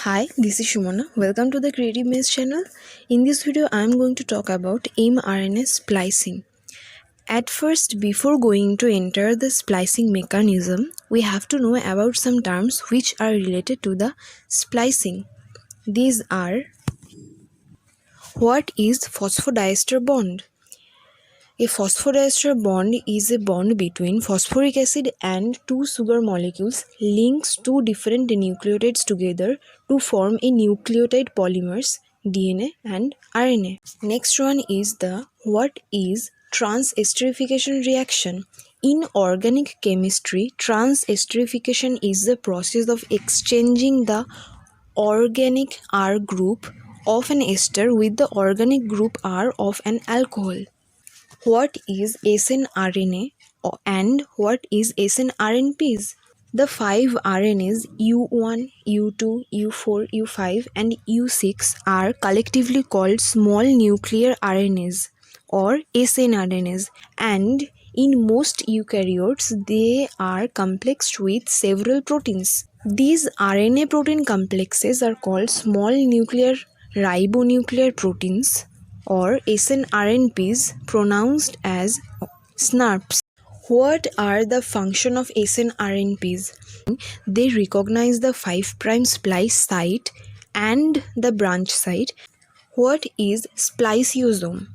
Hi, this is Shumana. Welcome to the Creative Maze channel. In this video, I am going to talk about mRNA splicing. At first, before going to enter the splicing mechanism, we have to know about some terms which are related to the splicing. These are: what is phosphodiester bond? A phosphodiester bond is a bond between phosphoric acid and two sugar molecules, links two different nucleotides together to form a nucleotide polymers, DNA and RNA. Next one is the what is trans-esterification reaction. In organic chemistry, trans-esterification is the process of exchanging the organic R group of an ester with the organic group R of an alcohol. What is snRNA and what is snRNPs? The 5 RNAs U1, U2, U4, U5 and U6 are collectively called small nuclear RNAs or snRNAs, and in most eukaryotes they are complexed with several proteins. These RNA protein complexes are called small nuclear ribonuclear proteins or snRNPs, pronounced as SNRPs. What are the function of snRNPs? They recognize the 5' splice site and the branch site. What is spliceosome?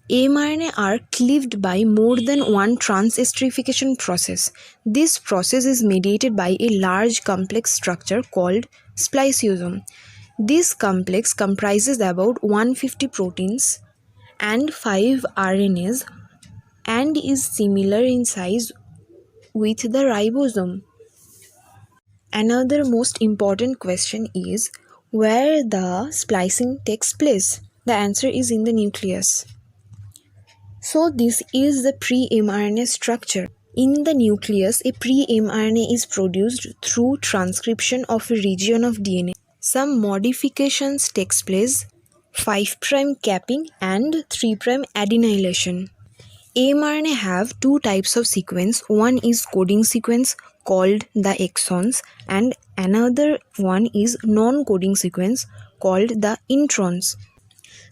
mRNA are cleaved by more than one trans-esterification process. This process is mediated by a large complex structure called spliceosome. This complex comprises about 150 proteins and 5 RNAs and is similar in size with the ribosome. Another most important question is where the splicing takes place. The answer is in the nucleus. So this is the pre-mRNA structure. In the nucleus, a pre-mRNA is produced through transcription of a region of DNA. Some modifications takes place: 5' capping and 3' adenylation. mRNA have two types of sequence. One is coding sequence called the exons and another one is non-coding sequence called the introns.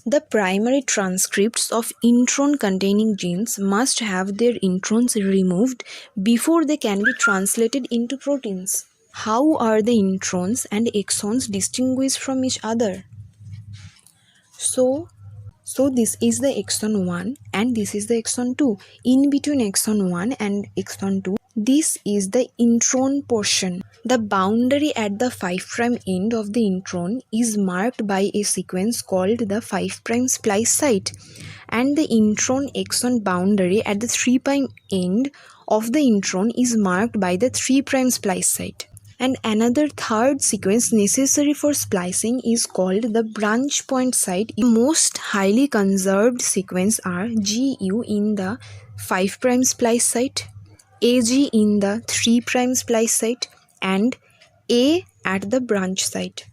The primary transcripts of intron-containing genes must have their introns removed before they can be translated into proteins. How are the introns and exons distinguished from each other? So this is the exon 1 and this is the exon 2. In between exon 1 and exon 2, this is the intron portion. The boundary at the 5' end of the intron is marked by a sequence called the 5' splice site, and the intron exon boundary at the 3' end of the intron is marked by the 3' splice site. And another third sequence necessary for splicing is called the branch point site. The most highly conserved sequence are GU in the 5' splice site, AG in the 3' splice site, and A at the branch site.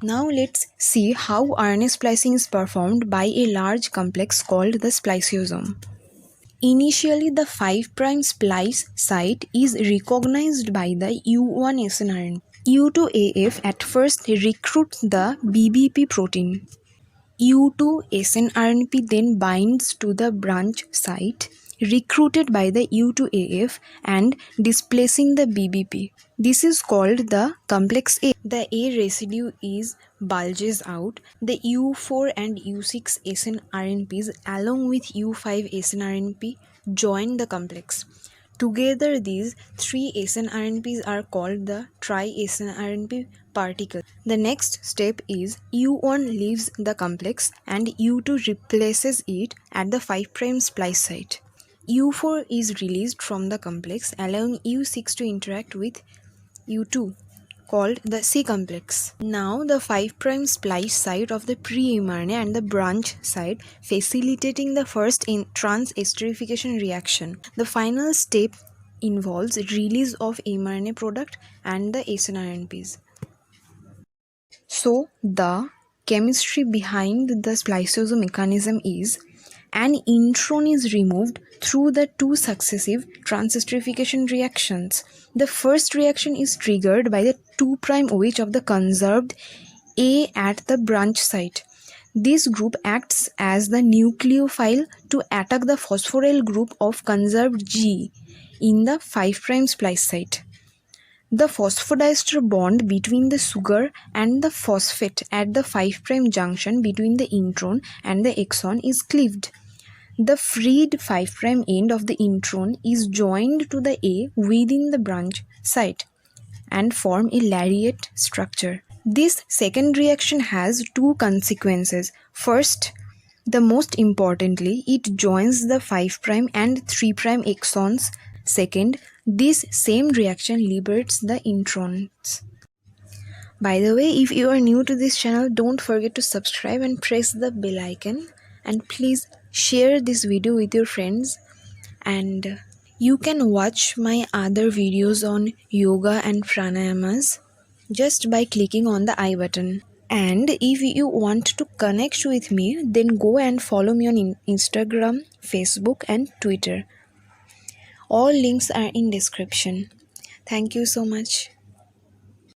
Now let's see how RNA splicing is performed by a large complex called the spliceosome. Initially, the 5' splice site is recognized by the U1 snRNA. U2AF at first recruits the BBP protein. U2 snRNP then binds to the branch site recruited by the U2AF and displacing the BBP. This is called the complex A. The A residue is bulges out. The U4 and U6 snRNPs along with U5 snRNP join the complex. Together, these 3 snRNPs are called the tri-snRNP particle. The next step is U1 leaves the complex and U2 replaces it at the 5' splice site. U4 is released from the complex, allowing U6 to interact with U2, called the C complex. Now the 5' splice site of the pre-mRNA and the branch site facilitating the first trans-esterification reaction. The final step involves release of mRNA product and the snRNPs. So the chemistry behind the spliceosome mechanism is An intron is removed through the two successive transesterification reactions. The first reaction is triggered by the 2' OH of the conserved A at the branch site. This group acts as the nucleophile to attack the phosphoryl group of conserved G in the 5' splice site. The phosphodiester bond between the sugar and the phosphate at the 5' junction between the intron and the exon is cleaved. The freed 5' end of the intron is joined to the A within the branch site and form a lariat structure. This second reaction has two consequences. First, the most importantly, it joins the 5' and 3' exons. Second, this same reaction liberates the introns. By the way, if you are new to this channel, don't forget to subscribe and press the bell icon, and please share this video with your friends. And you can watch my other videos on yoga and pranayamas just by clicking on the I button. And if you want to connect with me, then go and follow me on Instagram, Facebook and Twitter. All links are in description. Thank you so much.